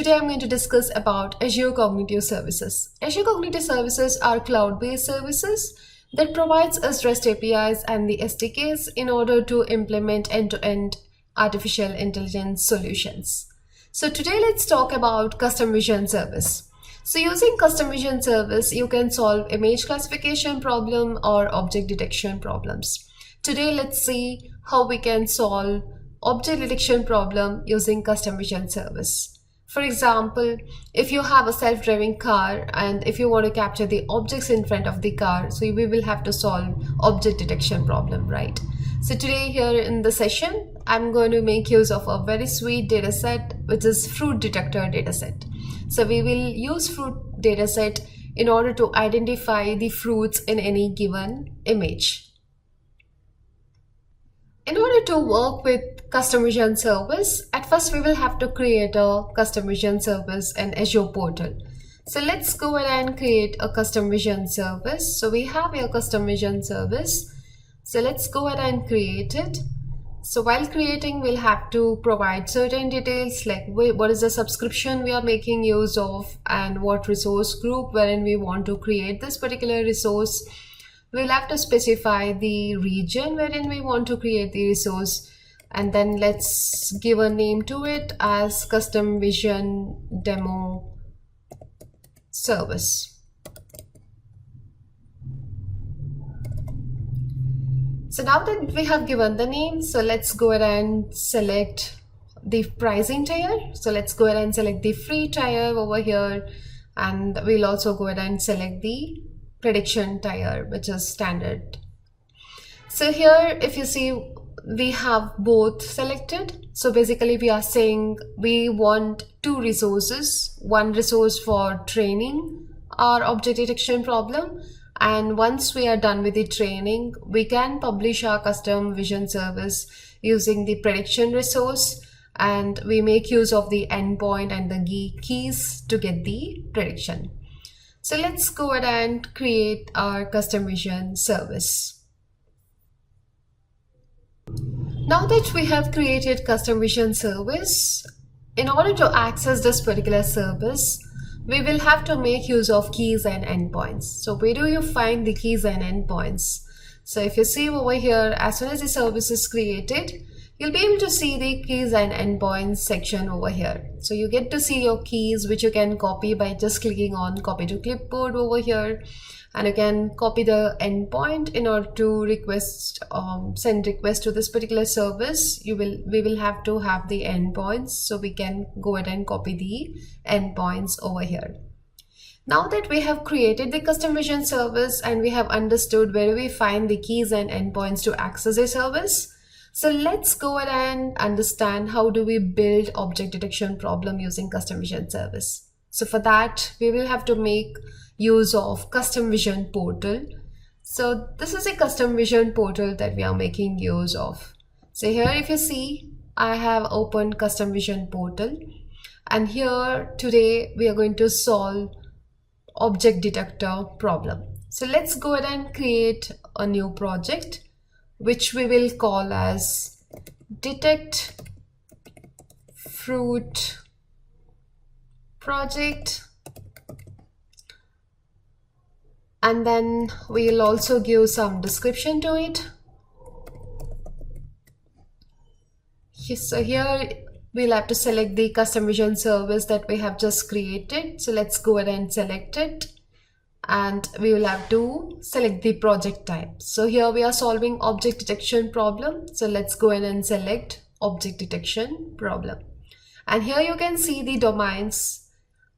Today I'm going to discuss about Azure Cognitive Services. Azure Cognitive Services are cloud-based services that provides us REST APIs and the SDKs in order to implement end-to-end artificial intelligence solutions. So today let's talk about Custom Vision Service. So using Custom Vision Service, you can solve image classification problem or object detection problems. Today let's see how we can solve object detection problem using Custom Vision Service. For example, if you have a self-driving car and if you want to capture the objects in front of the car, so we will have to solve object detection problem, right? So today here in the session, I'm going to make use of a very sweet data set, which is fruit detector dataset. So we will use fruit dataset in order to identify the fruits in any given image. In order to work with Custom Vision Service, at first we will have to create a Custom Vision Service in Azure portal. So let's go ahead and create a Custom Vision Service. So we have a Custom Vision Service. So let's go ahead and create it. So while creating, we'll have to provide certain details like what is the subscription we are making use of and what resource group wherein we want to create this particular resource. We'll have to specify the region wherein we want to create the resource, and then let's give a name to it as Custom Vision Demo Service. So now that we have given the name, so let's go ahead and select the pricing tier. So let's go ahead and select the free tier over here, and we'll also go ahead and select the prediction tier, which is standard. So here if you see, we have both selected. So basically we are saying we want two resources, one resource for training our object detection problem, and once we are done with the training, we can publish our Custom Vision Service using the prediction resource, and we make use of the endpoint and the keys to get the prediction. So let's go ahead and create our Custom Vision Service. Now that we have created Custom Vision Service, in order to access this particular service, we will have to make use of keys and endpoints. So where do you find the keys and endpoints? So if you see over here, as soon as the service is created, you'll be able to see the keys and endpoints section over here. So you get to see your keys, which you can copy by just clicking on copy to clipboard over here, and you can copy the endpoint in order to send request to this particular service. We will have to have the endpoints, so we can go ahead and copy the endpoints over here. Now that we have created the Custom Vision Service and we have understood where we find the keys and endpoints to access a service, so let's go ahead and understand how do we build object detection problem using Custom Vision Service. So for that, we will have to make use of Custom Vision Portal. So this is a Custom Vision Portal that we are making use of. So here if you see, I have opened Custom Vision Portal, and here today we are going to solve object detector problem. So let's go ahead and create a new project, which we will call as Detect Fruit Project, and then we'll also give some description to it. So here we'll have to select the Custom Vision Service that we have just created. So let's go ahead and select it, and we will have to select the project type. So here we are solving object detection problem. So let's go ahead and select object detection problem. And here you can see the domains.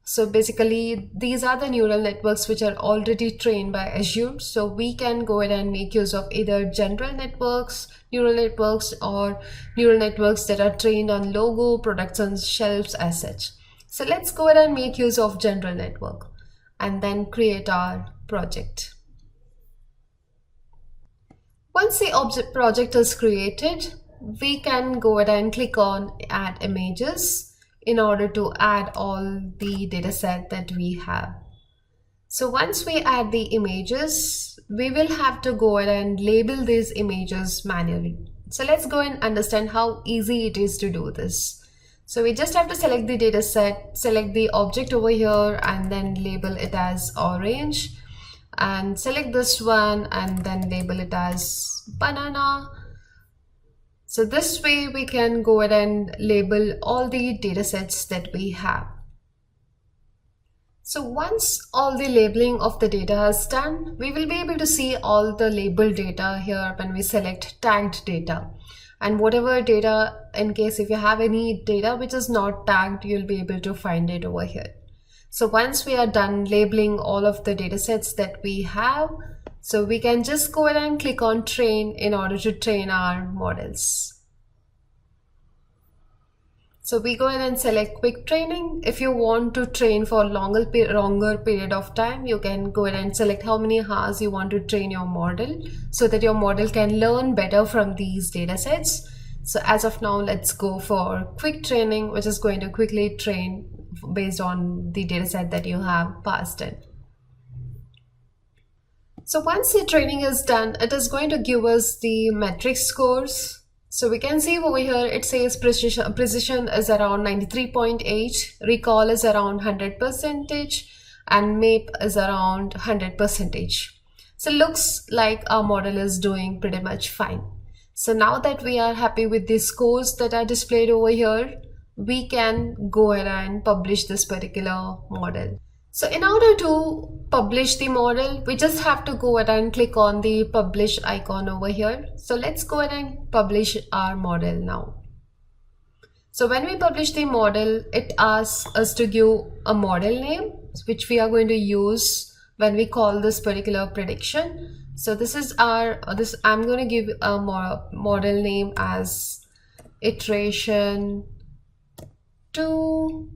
So basically these are the neural networks which are already trained by Azure. So we can go ahead and make use of either general networks, neural networks, or neural networks that are trained on logo, products and shelves as such. So let's go ahead and make use of general network and then create our project. Once the object project is created, we can go ahead and click on add images in order to add all the data set that we have. So once we add the images, we will have to go ahead and label these images manually. So let's go and understand how easy it is to do this. So we just have to select the data set, select the object over here, and then label it as orange, and select this one and then label it as banana. So this way we can go ahead and label all the data sets that we have. So once all the labeling of the data is done, we will be able to see all the labeled data here when we select tagged data. And whatever data, in case if you have any data which is not tagged, you'll be able to find it over here. So once we are done labeling all of the data sets that we have, so we can just go ahead and click on train in order to train our models. So we go ahead and select quick training. If you want to train for longer period of time, you can go ahead and select how many hours you want to train your model so that your model can learn better from these data sets. So as of now, let's go for quick training, which is going to quickly train based on the data set that you have passed in. So once the training is done, it is going to give us the metric scores. So we can see over here, it says precision is around 93.8, recall is around 100%, and MAPE is around 100%. So looks like our model is doing pretty much fine. So now that we are happy with the scores that are displayed over here, we can go ahead and publish this particular model. So in order to publish the model, we just have to go ahead and click on the publish icon over here. So let's go ahead and publish our model now. So when we publish the model, it asks us to give a model name, which we are going to use when we call this particular prediction. So this is I'm going to give a model name as iteration 2.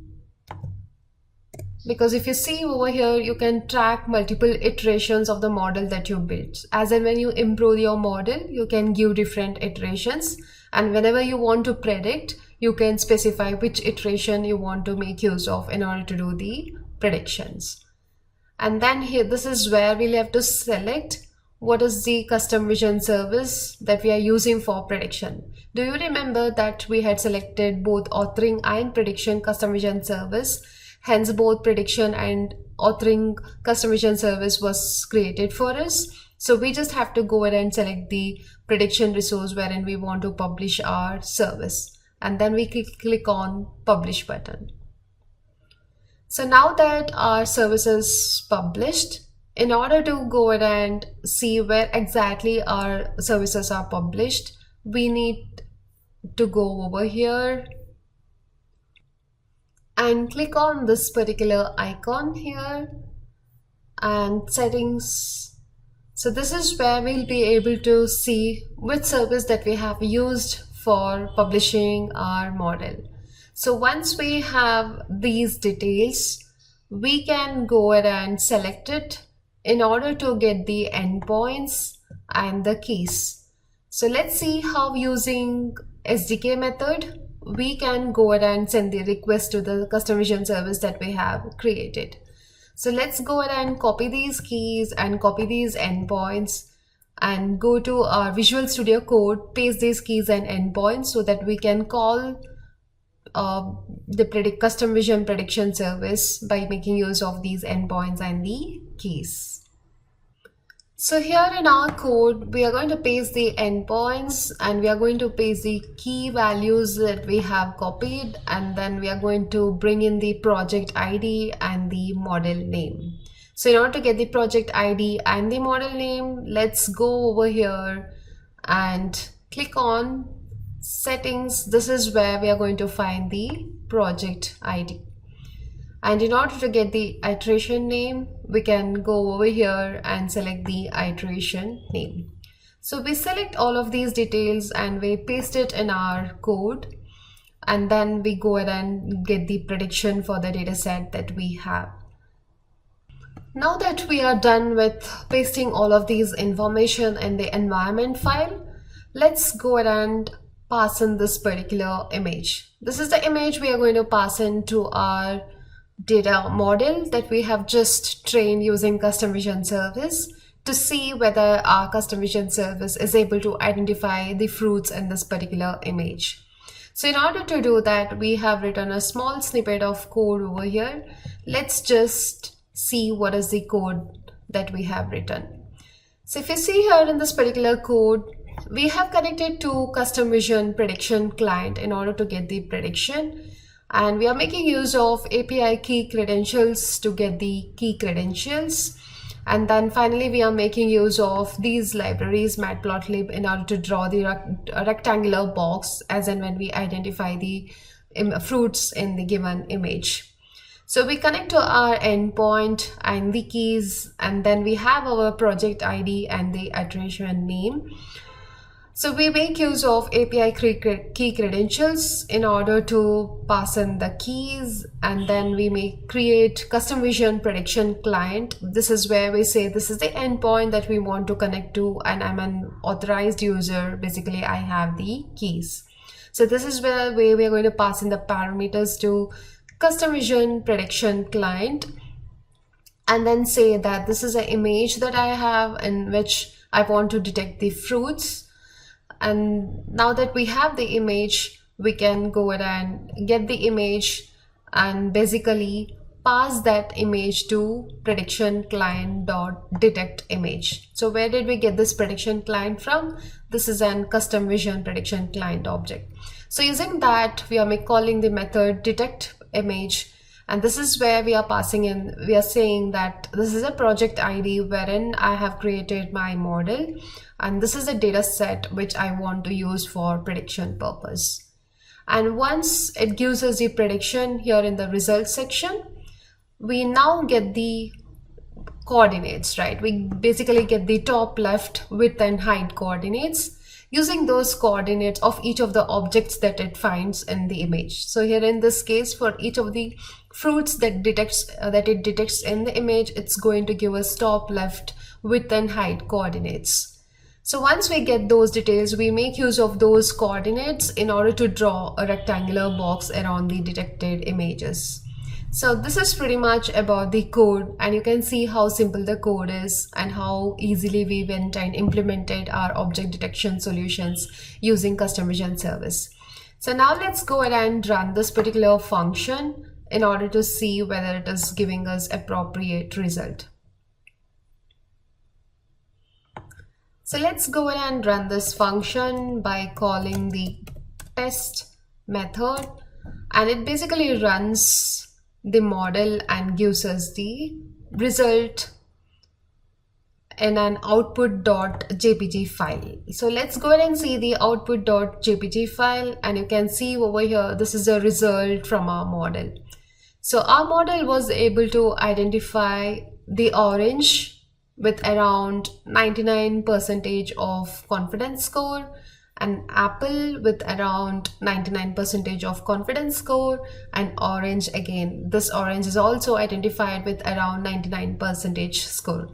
Because if you see over here, you can track multiple iterations of the model that you built. As in when you improve your model, you can give different iterations. And whenever you want to predict, you can specify which iteration you want to make use of in order to do the predictions. And then here, this is where we'll have to select what is the custom vision service that we are using for prediction. Do you remember that we had selected both authoring and prediction custom vision service? Hence, both prediction and authoring custom vision service was created for us. So we just have to go ahead and select the prediction resource wherein we want to publish our service. And then we click on publish button. So now that our service is published, in order to go ahead and see where exactly our services are published, we need to go over here and click on this particular icon here and settings. So this is where we'll be able to see which service that we have used for publishing our model. So once we have these details, we can go ahead and select it in order to get the endpoints and the keys. So let's see how using SDK method, we can go ahead and send the request to the custom vision service that we have created. So let's go ahead and copy these keys and copy these endpoints and go to our Visual Studio Code, paste these keys and endpoints so that we can call the custom vision prediction service by making use of these endpoints and the keys. So here in our code, we are going to paste the endpoints and we are going to paste the key values that we have copied, and then we are going to bring in the project ID and the model name. So in order to get the project ID and the model name, let's go over here and click on settings. This is where we are going to find the project ID. And in order to get the iteration name, we can go over here and select the iteration name. So we select all of these details and we paste it in our code. And then we go ahead and get the prediction for the data set that we have. Now that we are done with pasting all of these information in the environment file, let's go ahead and pass in this particular image. This is the image we are going to pass into our data model that we have just trained using custom vision service to see whether our custom vision service is able to identify the fruits in this particular image. So in order to do that, we have written a small snippet of code over here. Let's just see what is the code that we have written. So if you see here in this particular code, we have connected to custom vision prediction client in order to get the prediction, and we are making use of API key credentials to get the key credentials. And then finally, we are making use of these libraries, matplotlib, in order to draw the rectangular box as and when we identify the fruits in the given image. So we connect to our endpoint and the keys, and then we have our project ID and the iteration name. So we make use of API key credentials in order to pass in the keys, and then we may create custom vision prediction client. This is where we say this is the endpoint that we want to connect to, and I'm an authorized user. Basically, I have the keys. So this is where we are going to pass in the parameters to custom vision prediction client, and then say that this is an image that I have in which I want to detect the fruits. And now that we have the image, we can go ahead and get the image and basically pass that image to prediction client dot detect image. So where did we get this prediction client from? This is an custom vision prediction client object. So using that, we are calling the method detect image, and this is where we are passing in, we are saying that this is a project ID wherein I have created my model, and this is a data set which I want to use for prediction purpose. And once it gives us the prediction here in the results section, we now get the coordinates, right? We basically get the top, left, width and height coordinates using those coordinates of each of the objects that it finds in the image. So here in this case, for each of the fruits that it detects in the image, it's going to give us top, left, width and height coordinates. So once we get those details, we make use of those coordinates in order to draw a rectangular box around the detected images. So this is pretty much about the code, and you can see how simple the code is and how easily we went and implemented our object detection solutions using custom vision service. So now let's go ahead and run this particular function in order to see whether it is giving us appropriate result. So let's go ahead and run this function by calling the test method, and it basically runs the model and gives us the result in an output.jpg file. So let's go ahead and see the output.jpg file, and you can see over here this is a result from our model. So our model was able to identify the orange with around 99% of confidence score, an apple with around 99% of confidence score, and orange again. This orange is also identified with around 99% score.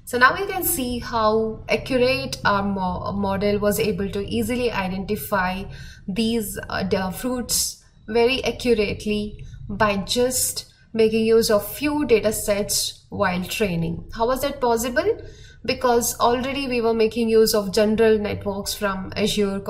So now we can see how accurate our model was able to easily identify these fruits very accurately by just making use of few data sets while training. How was that possible? Because already we were making use of general networks from Azure,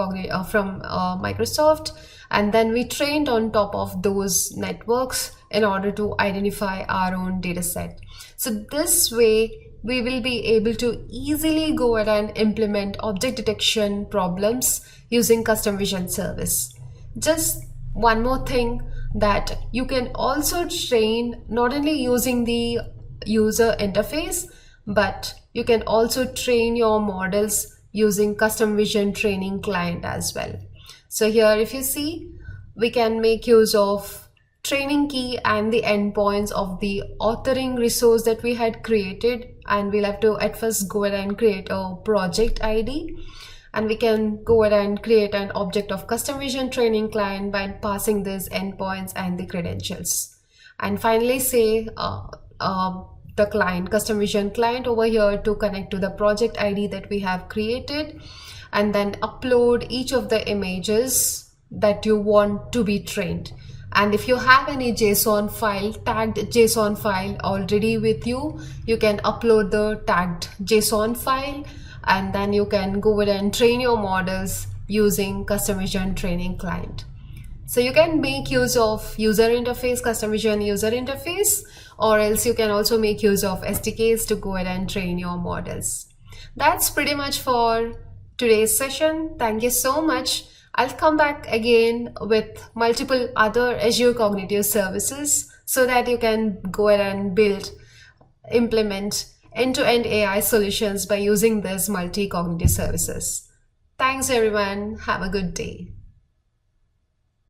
from Microsoft, and then we trained on top of those networks in order to identify our own data set. So this way we will be able to easily go ahead and implement object detection problems using custom vision service. Just one more thing, that you can also train not only using the user interface, but you can also train your models using custom vision training client as well. So here if you see, we can make use of training key and the endpoints of the authoring resource that we had created, and we'll have to at first go ahead and create a project ID, and we can go ahead and create an object of custom vision training client by passing these endpoints and the credentials, and finally say the client, custom vision client over here, to connect to the project ID that we have created, and then upload each of the images that you want to be trained. And if you have any JSON file, tagged JSON file already with you, you can upload the tagged JSON file, and then you can go ahead and train your models using custom vision training client. So you can make use of user interface, custom vision user interface, or else you can also make use of SDKs to go ahead and train your models. That's pretty much for today's session. Thank you so much. I'll come back again with multiple other Azure Cognitive Services so that you can go ahead and implement end-to-end AI solutions by using these multi-cognitive services. Thanks everyone. Have a good day.